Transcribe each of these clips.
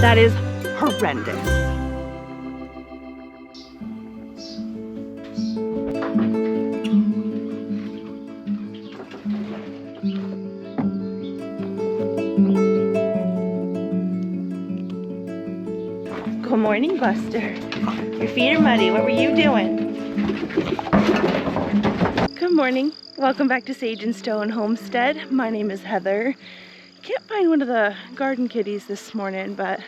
That is horrendous. Good morning, Buster. Your feet are muddy. What were you doing? Good morning. Welcome back to Sage and Stone Homestead. My name is Heather. Can't find one of the garden kitties this morning, but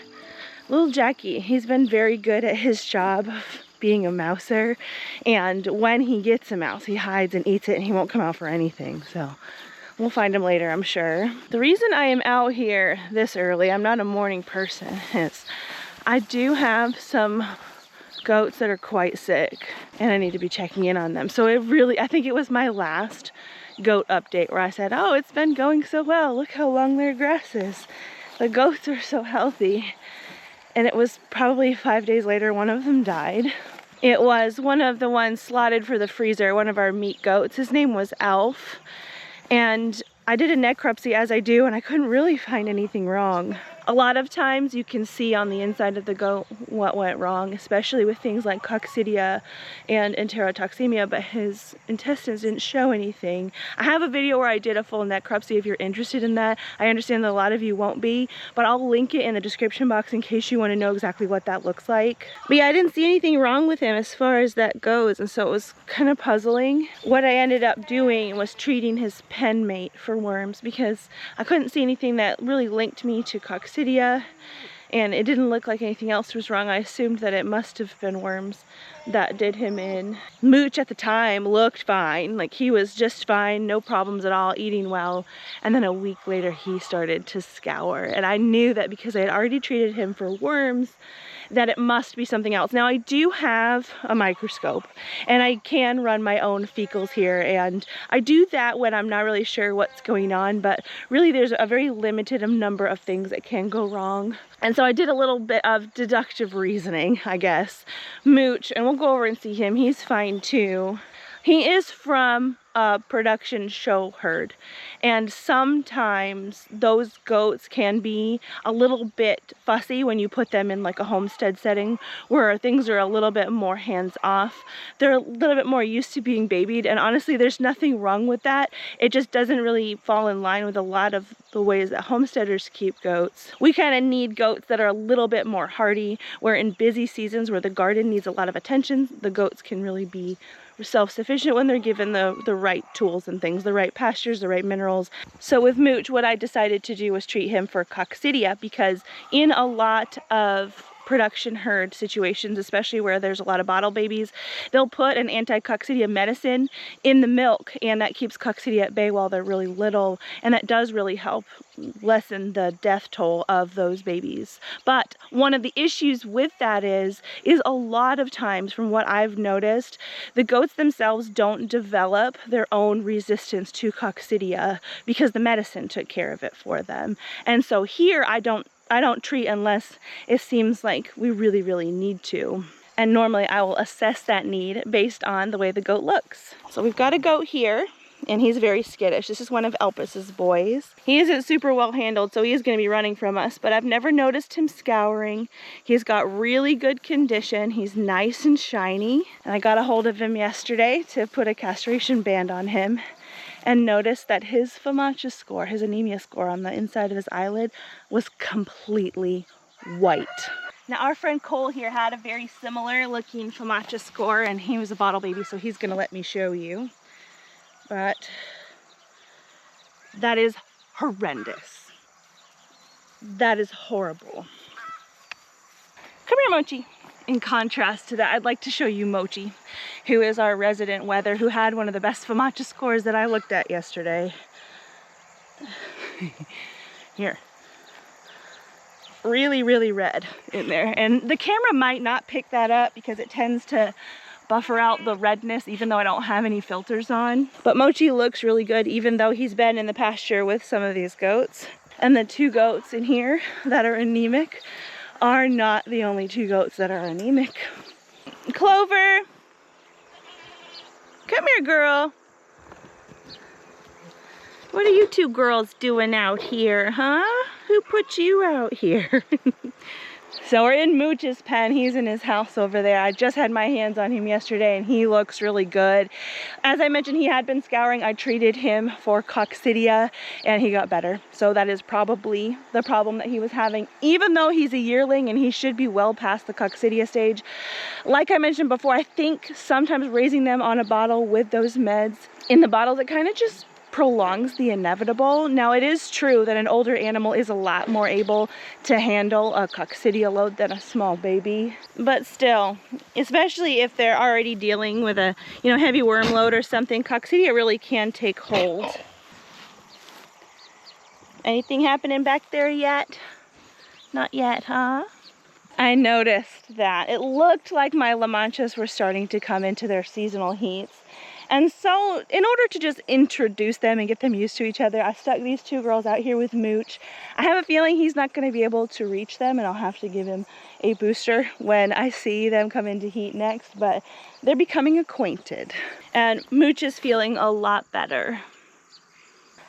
little Jackie, he's been very good at his job of being a mouser. And when he gets a mouse, he hides and eats it, and he won't come out for anything. So we'll find him later, I'm sure. The reason I am out here this early, I'm not a morning person, is I do have some goats that are quite sick and I need to be checking in on them. So I think it was my last goat update where I said, oh, it's been going so well. Look how long their grass is. The goats are so healthy. And it was probably 5 days later, one of them died. It was one of the ones slotted for the freezer, one of our meat goats. His name was Alf. And I did a necropsy as I do, and I couldn't really find anything wrong. A lot of times you can see on the inside of the goat what went wrong, especially with things like coccidia and enterotoxemia, but his intestines didn't show anything. I have a video where I did a full necropsy if you're interested in that. I understand that a lot of you won't be, but I'll link it in the description box in case you want to know exactly what that looks like. But yeah, I didn't see anything wrong with him as far as that goes, and so it was kind of puzzling. What I ended up doing was treating his pen mate for worms because I couldn't see anything that really linked me to coccidia, and it didn't look like anything else was wrong. I assumed that it must have been worms that did him in. Mooch at the time looked fine, like he was just fine, no problems at all, eating well, and then a week later he started to scour, and I knew that because I had already treated him for worms that it must be something else. Now I do have a microscope and I can run my own fecals here, and I do that when I'm not really sure what's going on, but really there's a very limited number of things that can go wrong. And so I did a little bit of deductive reasoning, I guess. Mooch, and we'll go over and see him, he's fine too. He is from a production show herd, and sometimes those goats can be a little bit fussy when you put them in like a homestead setting where things are a little bit more hands-off. They're a little bit more used to being babied, and honestly there's nothing wrong with that. It just doesn't really fall in line with a lot of the ways that homesteaders keep goats. We kind of need goats that are a little bit more hardy, where in busy seasons where the garden needs a lot of attention, the goats can really be self-sufficient when they're given the right tools and things, the right pastures, the right minerals. So with Mooch, what I decided to do was treat him for coccidia, because in a lot of production herd situations, especially where there's a lot of bottle babies, they'll put an anti-coccidia medicine in the milk, and that keeps coccidia at bay while they're really little, and that does really help lessen the death toll of those babies. But one of the issues with that is a lot of times, from what I've noticed, the goats themselves don't develop their own resistance to coccidia because the medicine took care of it for them. And so here I don't treat unless it seems like we really, really need to. And normally I will assess that need based on the way the goat looks. So we've got a goat here, and he's very skittish. This is one of Elpis's boys. He isn't super well handled, so he is going to be running from us, but I've never noticed him scouring. He's got really good condition. He's nice and shiny. And I got a hold of him yesterday to put a castration band on him, and noticed that his FAMACHA score, his anemia score on the inside of his eyelid, was completely white. Now our friend Cole here had a very similar looking FAMACHA score, and he was a bottle baby, so he's gonna let me show you. But that is horrendous. That is horrible. Come here, Mochi. In contrast to that, I'd like to show you Mochi, who is our resident wether, who had one of the best FAMACHA scores that I looked at yesterday. Here. Really, really red in there. And the camera might not pick that up because it tends to buffer out the redness even though I don't have any filters on. But Mochi looks really good even though he's been in the pasture with some of these goats. And the two goats in here that are anemic are not the only two goats that are anemic. Clover! Come here, girl. What are you two girls doing out here, huh? Who put you out here? So we're in Mooch's pen. He's in his house over there. I just had my hands on him yesterday and he looks really good. As I mentioned, he had been scouring. I treated him for coccidia and he got better. So that is probably the problem that he was having, even though he's a yearling and he should be well past the coccidia stage. Like I mentioned before, I think sometimes raising them on a bottle with those meds in the bottles, it kind of just prolongs the inevitable. Now it is true that an older animal is a lot more able to handle a coccidia load than a small baby, but still, especially if they're already dealing with a heavy worm load or something, coccidia really can take hold. Anything happening back there yet? Not yet, huh? I noticed that it looked like my La Manchas were starting to come into their seasonal heats. And so in order to just introduce them and get them used to each other, I stuck these two girls out here with Mooch. I have a feeling he's not going to be able to reach them and I'll have to give him a booster when I see them come into heat next, but they're becoming acquainted. And Mooch is feeling a lot better.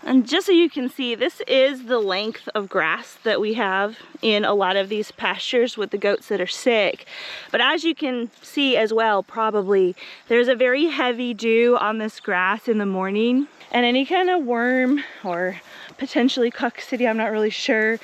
And just so you can see, this is the length of grass that we have in a lot of these pastures with the goats that are sick. But as you can see as well, probably, there's a very heavy dew on this grass in the morning. And any kind of worm, or potentially coccidia, I'm not really sure,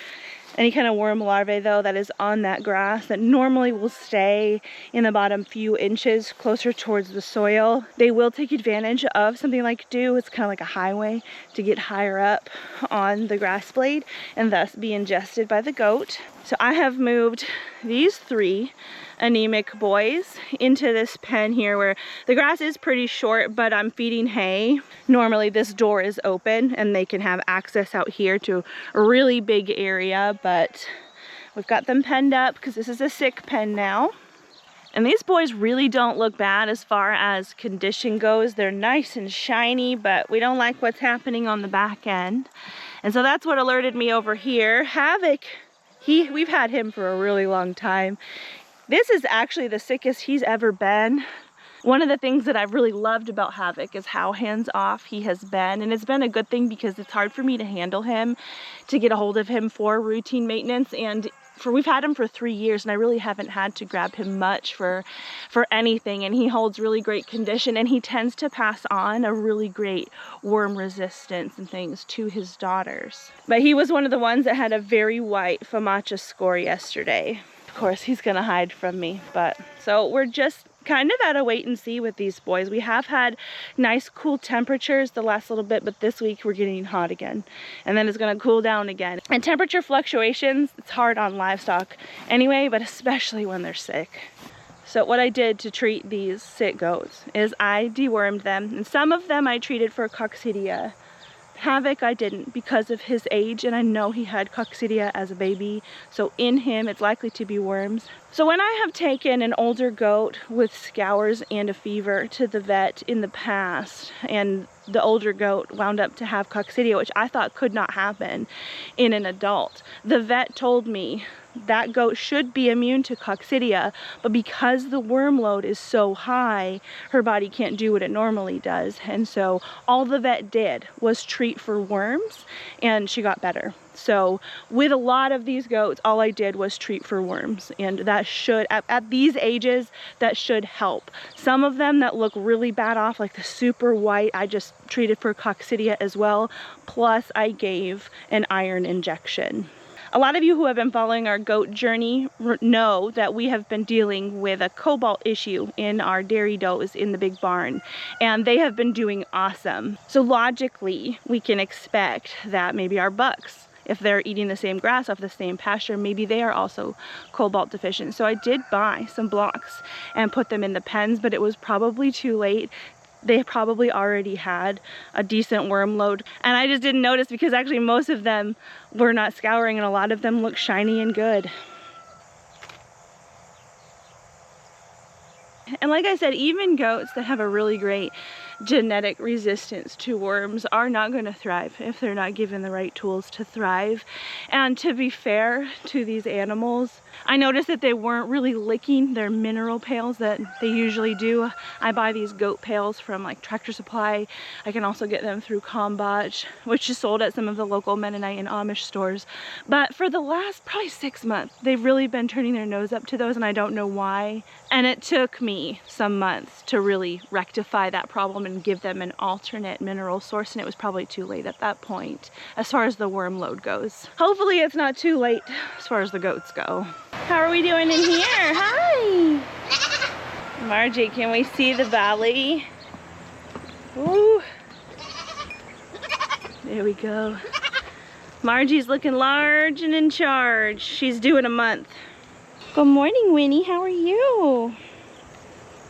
any kind of worm larvae though that is on that grass that normally will stay in the bottom few inches closer towards the soil, they will take advantage of something like dew. It's kind of like a highway to get higher up on the grass blade and thus be ingested by the goat. So I have moved these three anemic boys into this pen here where the grass is pretty short, but I'm feeding hay. Normally this door is open and they can have access out here to a really big area, but we've got them penned up because this is a sick pen now. And these boys really don't look bad as far as condition goes. They're nice and shiny, but we don't like what's happening on the back end. And so that's what alerted me over here. Havoc, we've had him for a really long time. This is actually the sickest he's ever been. One of the things that I've really loved about Havoc is how hands-off he has been, and it's been a good thing because it's hard for me to handle him, to get a hold of him for routine maintenance, and we've had him for 3 years and I really haven't had to grab him much for anything, and he holds really great condition and he tends to pass on a really great worm resistance and things to his daughters. But he was one of the ones that had a very white FAMACHA score yesterday. Of course he's gonna hide from me, but so we're just kind of at a wait and see with these boys. We have had nice cool temperatures the last little bit, but this week we're getting hot again and then it's going to cool down again. And temperature fluctuations, it's hard on livestock anyway, but especially when they're sick. So what I did to treat these sick goats is I dewormed them, and some of them I treated for coccidia. Havoc I didn't because of his age, and I know he had coccidia as a baby, so in him it's likely to be worms. So when I have taken an older goat with scours and a fever to the vet in the past, and the older goat wound up to have coccidia, which I thought could not happen in an adult, the vet told me that goat should be immune to coccidia, but because the worm load is so high, her body can't do what it normally does. And so all the vet did was treat for worms and she got better. So with a lot of these goats, all I did was treat for worms, and that should, at these ages, that should help. Some of them that look really bad off, like the super white, I just treated for coccidia as well, plus I gave an iron injection. A lot of you who have been following our goat journey know that we have been dealing with a cobalt issue in our dairy does in the big barn, and they have been doing awesome. So logically, we can expect that maybe our bucks, if they're eating the same grass off the same pasture, maybe they are also cobalt deficient. So I did buy some blocks and put them in the pens, but it was probably too late. They probably already had a decent worm load, and I just didn't notice because actually most of them were not scouring and a lot of them look shiny and good. And like I said, even goats that have a really great genetic resistance to worms are not going to thrive if they're not given the right tools to thrive. And to be fair to these animals, I noticed that they weren't really licking their mineral pails that they usually do. I buy these goat pails from like Tractor Supply. I can also get them through Combotch, which is sold at some of the local Mennonite and Amish stores. But for the last probably 6 months, they've really been turning their nose up to those, and I don't know why. And it took me some months to really rectify that problem and give them an alternate mineral source, and it was probably too late at that point as far as the worm load goes. Hopefully it's not too late as far as the goats go. How are we doing in here? Hi! Margie, can we see the valley? Ooh. There we go. Margie's looking large and in charge. She's due in a month. Good morning, Winnie. How are you?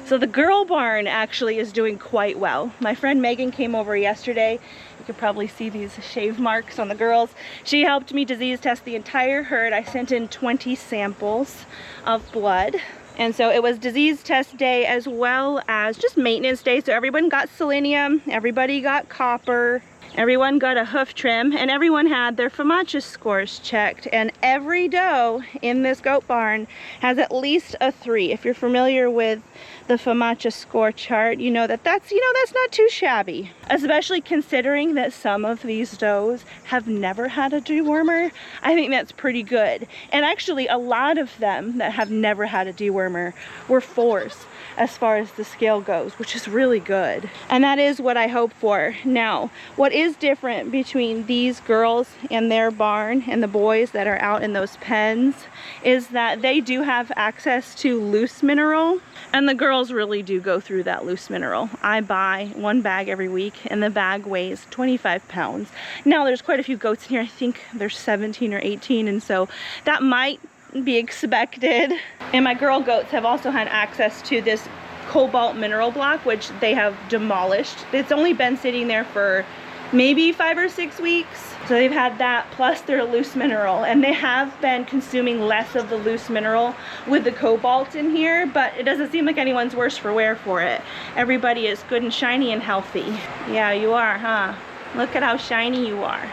So the girl barn actually is doing quite well. My friend Megan came over yesterday. You could probably see these shave marks on the girls. She helped me disease test the entire herd. I sent in 20 samples of blood. And so it was disease test day as well as just maintenance day. So everyone got selenium, everybody got copper, everyone got a hoof trim, and everyone had their FAMACHA scores checked. And every doe in this goat barn has at least a 3. If you're familiar with the FAMACHA score chart, you know that that's not too shabby. Especially considering that some of these does have never had a dewormer. I think that's pretty good. And actually a lot of them that have never had a dewormer were 4s as far as the scale goes, which is really good. And that is what I hope for. Now, what is different between these girls and their barn and the boys that are out in those pens is that they do have access to loose mineral, and the girls really do go through that loose mineral. I buy 1 bag every week, and the bag weighs 25 pounds. Now, there's quite a few goats in here. I think there's 17 or 18, and so that might be expected. And my girl goats have also had access to this cobalt mineral block, which they have demolished. It's only been sitting there for maybe 5 or 6 weeks. So they've had that plus their loose mineral, and they have been consuming less of the loose mineral with the cobalt in here, but it doesn't seem like anyone's worse for wear for it. Everybody is good and shiny and healthy. Yeah, you are, huh? Look at how shiny you are.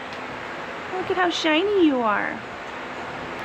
Look at how shiny you are.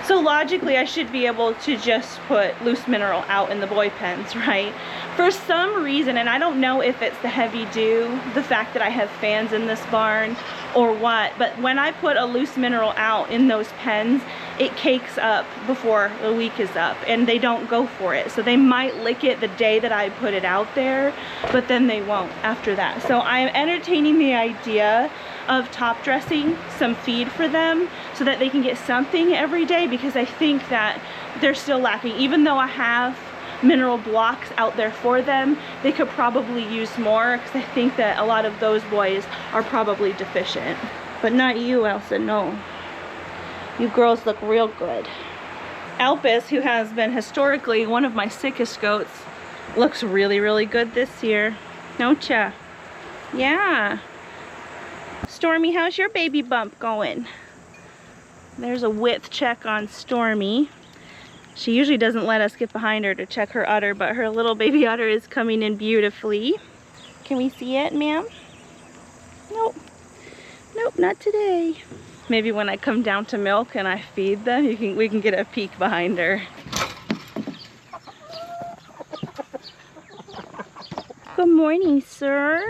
So logically, I should be able to just put loose mineral out in the boy pens, right? For some reason, and I don't know if it's the heavy dew, the fact that I have fans in this barn, or what, but when I put a loose mineral out in those pens, it cakes up before the week is up, and they don't go for it. So they might lick it the day that I put it out there, but then they won't after that. So I'm entertaining the idea of top dressing some feed for them so that they can get something every day, because I think that they're still lacking. Even though I have mineral blocks out there for them, they could probably use more, because I think that a lot of those boys are probably deficient. But not you, Elsa, no. You girls look real good. Elpis, who has been historically one of my sickest goats, looks really, really good this year. Don't ya? Yeah. Stormy, how's your baby bump going? There's a width check on Stormy. She usually doesn't let us get behind her to check her udder, but her little baby udder is coming in beautifully. Can we see it, ma'am? Nope. Nope, not today. Maybe when I come down to milk and I feed them, we can get a peek behind her. Good morning, sir.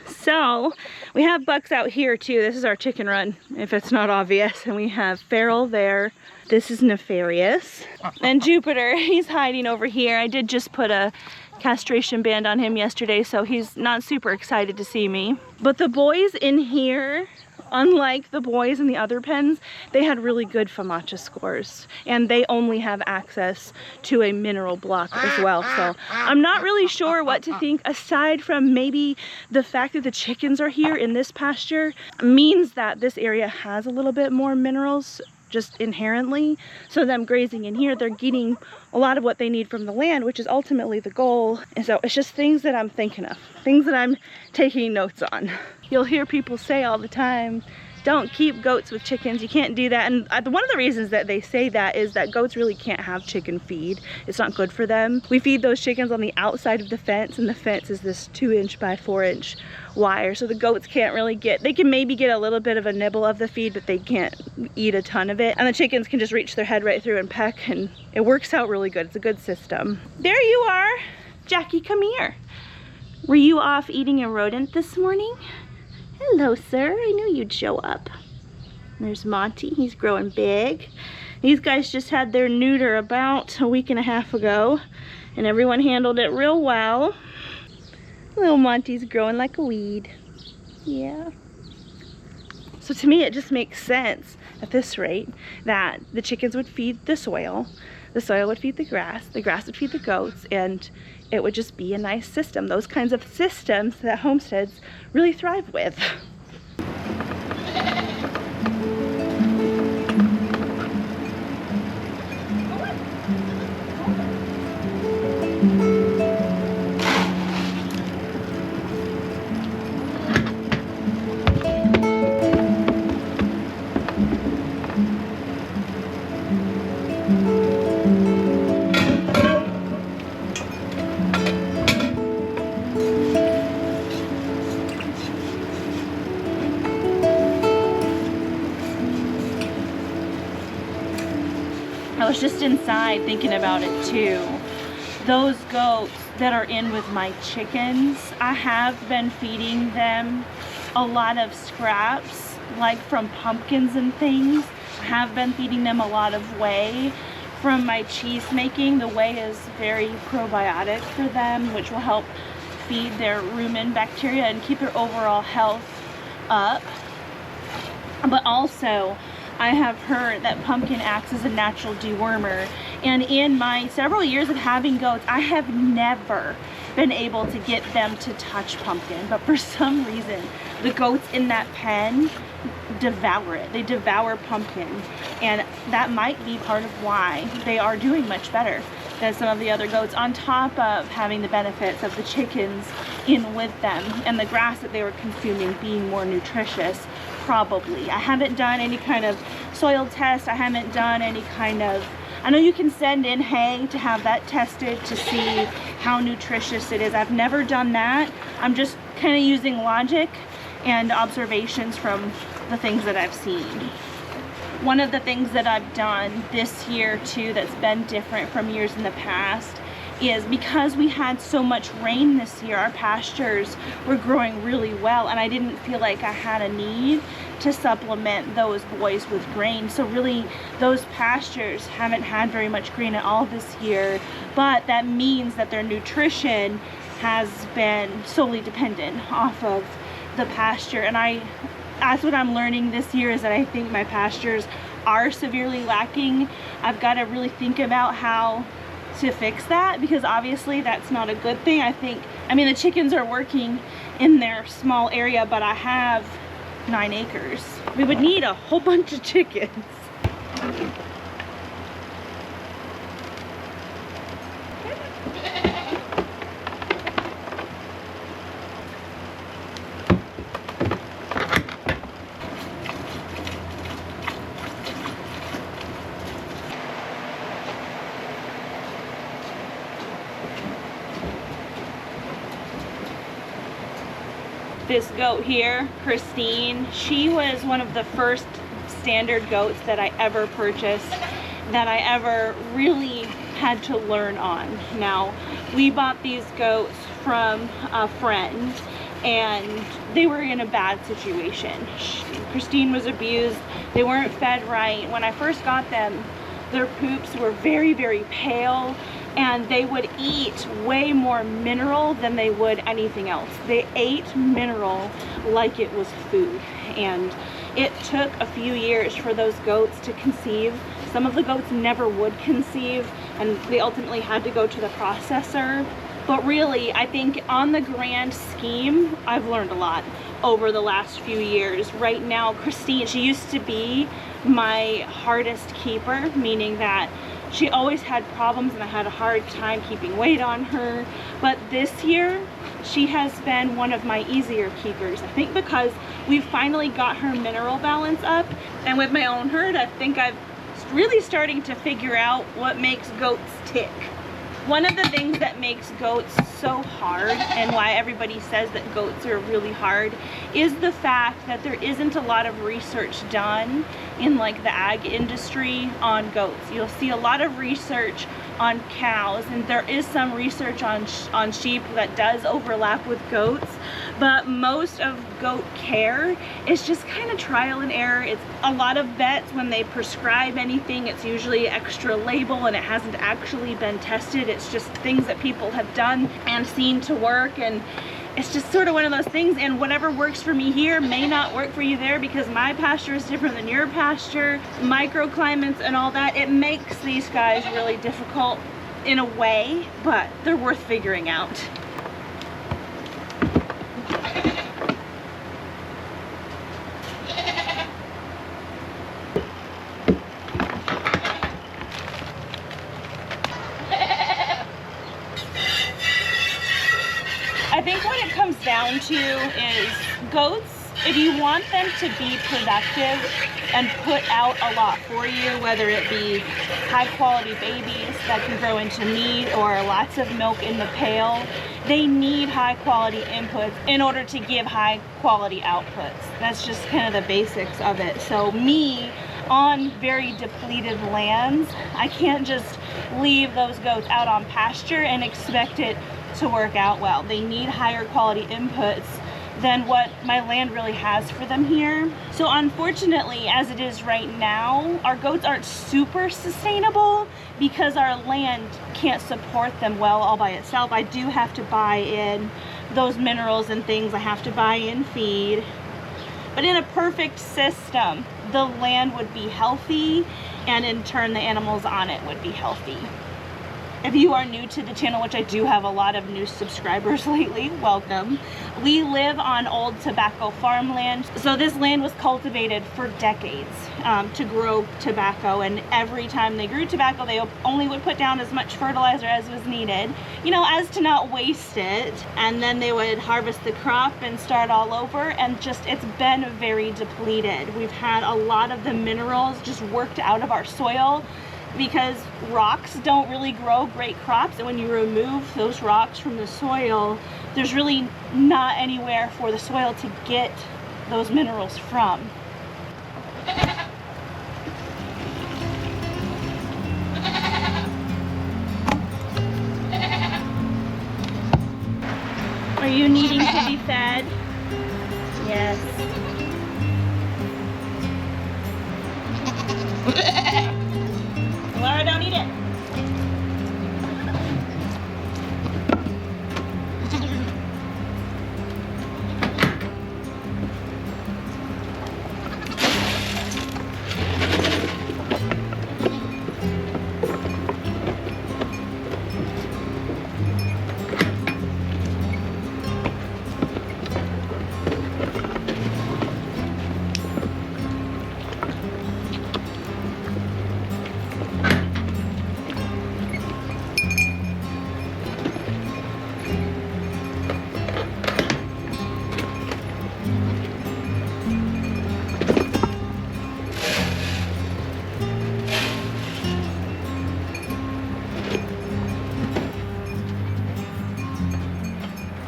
So, we have bucks out here too. This is our chicken run, if it's not obvious. And we have Feral there. This is Nefarious. And Jupiter, he's hiding over here. I did just put a castration band on him yesterday, so he's not super excited to see me. But the boys in here, unlike the boys in the other pens, they had really good FAMACHA scores, and they only have access to a mineral block as well. So I'm not really sure what to think, aside from maybe the fact that the chickens are here in this pasture means that this area has a little bit more minerals just inherently. So them grazing in here, they're getting a lot of what they need from the land, which is ultimately the goal. And so it's just things that I'm thinking of, things that I'm taking notes on. You'll hear people say all the time, don't keep goats with chickens. You can't do that. And one of the reasons that they say that is that goats really can't have chicken feed. It's not good for them. We feed those chickens on the outside of the fence, and the fence is this 2-inch by 4-inch wire, so the goats can't really get, they can maybe get a little bit of a nibble of the feed, but they can't eat a ton of it, and the chickens can just reach their head right through and peck, and it works out really good. It's a good system. There you are, Jackie, come here. Were you off eating a rodent this morning? Hello, sir. I knew you'd show up. There's Monty. He's growing big. These guys just had their neuter about a week and a half ago, and everyone handled it real well. Little Monty's growing like a weed. Yeah. So to me, it just makes sense at this rate that the chickens would feed the soil would feed the grass would feed the goats, and it would just be a nice system. Those kinds of systems that homesteads really thrive with. I was just inside thinking about it too. Those goats that are in with my chickens, I have been feeding them a lot of scraps, like from pumpkins and things. I have been feeding them a lot of whey from my cheese making. The whey is very probiotic for them, which will help feed their rumen bacteria and keep their overall health up. But also, I have heard that pumpkin acts as a natural dewormer, and in my several years of having goats, I have never been able to get them to touch pumpkin, but for some reason the goats in that pen devour it. They devour pumpkin, and that might be part of why they are doing much better than some of the other goats, on top of having the benefits of the chickens in with them and the grass that they were consuming being more nutritious. Probably. I haven't done any kind of soil test. I haven't done any kind of, I know you can send in hay to have that tested to see how nutritious it is. I've never done that. I'm just kind of using logic and observations from the things that I've seen. One of the things that I've done this year too that's been different from years in the past is because we had so much rain this year, our pastures were growing really well, and I didn't feel like I had a need to supplement those boys with grain. So really, those pastures haven't had very much grain at all this year, but that means that their nutrition has been solely dependent off of the pasture. And that's what I'm learning this year, is that I think my pastures are severely lacking. I've got to really think about how to fix that, because obviously that's not a good thing. I mean the chickens are working in their small area, but I have 9 acres. We would need a whole bunch of chickens. This goat here, Christine, she was one of the first standard goats that I ever purchased, that I ever really had to learn on. Now, we bought these goats from a friend, and they were in a bad situation. Christine was abused. They weren't fed right. When I first got them, their poops were very, very pale, and they would eat way more mineral than they would anything else. They ate mineral like it was food, and it took a few years for those goats to conceive. Some of the goats never would conceive, and they ultimately had to go to the processor. But really, I think on the grand scheme, I've learned a lot over the last few years. Right now, Christine, she used to be my hardest keeper, meaning that she always had problems and I had a hard time keeping weight on her. But this year, she has been one of my easier keepers. I think because we've finally got her mineral balance up, and with my own herd, I think I've really starting to figure out what makes goats tick. One of the things that makes goats so hard, and why everybody says that goats are really hard, is the fact that there isn't a lot of research done in like the ag industry on goats. You'll see a lot of research on cows, and there is some research on sheep that does overlap with goats, but most of goat care is just kind of trial and error. It's a lot of vets, when they prescribe anything, it's usually extra label and it hasn't actually been tested. It's just things that people have done and seen to work, and it's just sort of one of those things, and whatever works for me here may not work for you there, because my pasture is different than your pasture, microclimates and all that. It makes these guys really difficult in a way, but they're worth figuring out. I think what it comes down to is goats, if you want them to be productive and put out a lot for you, whether it be high quality babies that can grow into meat or lots of milk in the pail, they need high quality inputs in order to give high quality outputs. That's just kind of the basics of it. So me, on very depleted lands, I can't just leave those goats out on pasture and expect it to work out well. They need higher quality inputs than what my land really has for them here. So unfortunately, as it is right now, our goats aren't super sustainable because our land can't support them well all by itself. I do have to buy in those minerals and things. I have to buy in feed. But in a perfect system, the land would be healthy, and in turn the animals on it would be healthy. If you are new to the channel, which I do have a lot of new subscribers lately, welcome. We live on old tobacco farmland. So this land was cultivated for decades to grow tobacco, and every time they grew tobacco, they only would put down as much fertilizer as was needed, you know, as to not waste it. And then they would harvest the crop and start all over, and just, it's been very depleted. We've had a lot of the minerals just worked out of our soil, because rocks don't really grow great crops, and when you remove those rocks from the soil, there's really not anywhere for the soil to get those minerals from. Are you needing to be fed? Yes. Laura, don't eat it.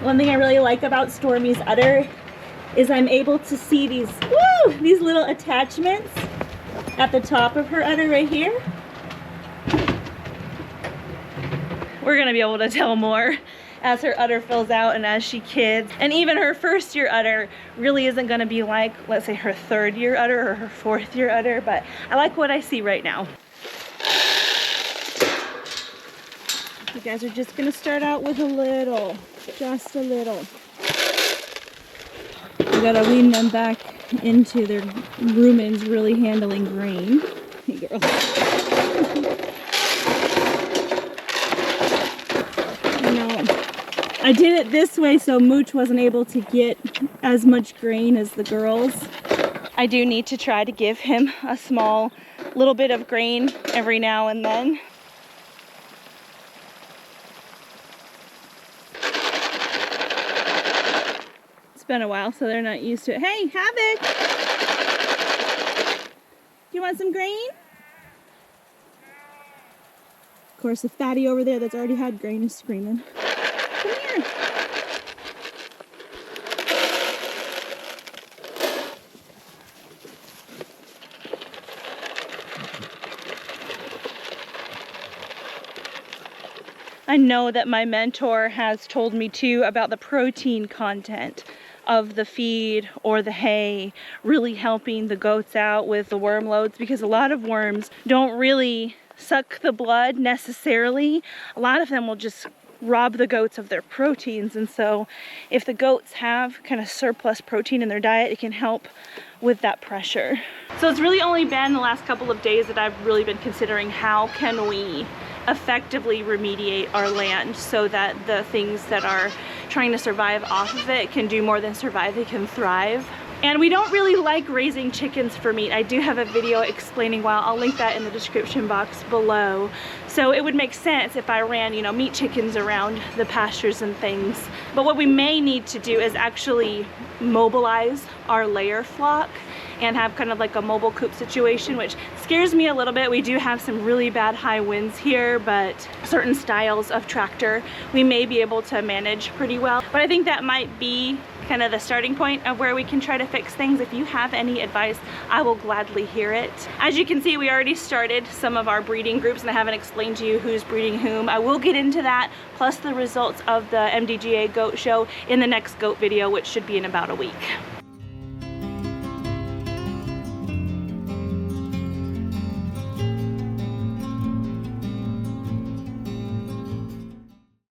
One thing I really like about Stormy's udder is I'm able to see these little attachments at the top of her udder right here. We're gonna be able to tell more as her udder fills out and as she kids. And even her first year udder really isn't gonna be like, let's say, her third year udder or her fourth year udder, but I like what I see right now. You guys are just gonna start out with a little, just a little. We gotta wean them back into their rumens really handling grain. Hey girl. I did it this way so Mooch wasn't able to get as much grain as the girls. I do need to try to give him a small little bit of grain every now and then. been a while, so they're not used to it. Hey, Havoc! Do you want some grain? Of course, the fatty over there that's already had grain is screaming. Come here. I know that my mentor has told me too about the protein content of the feed or the hay really helping the goats out with the worm loads, because a lot of worms don't really suck the blood necessarily. A lot of them will just rob the goats of their proteins, and so if the goats have kind of surplus protein in their diet, it can help with that pressure. So it's really only been the last couple of days that I've really been considering how can we effectively remediate our land so that the things that are trying to survive off of it can do more than survive, they can thrive. And we don't really like raising chickens for meat. I do have a video explaining why. I'll link that in the description box below. So it would make sense if I ran, you know, meat chickens around the pastures and things. But what we may need to do is actually mobilize our layer flock and have kind of like a mobile coop situation, which scares me a little bit. We do have some really bad high winds here, but certain styles of tractor we may be able to manage pretty well. But I think that might be kind of the starting point of where we can try to fix things. If you have any advice, I will gladly hear it. As you can see, we already started some of our breeding groups, and I haven't explained to you who's breeding whom. I will get into that, plus the results of the MDGA goat show in the next goat video, which should be in about a week.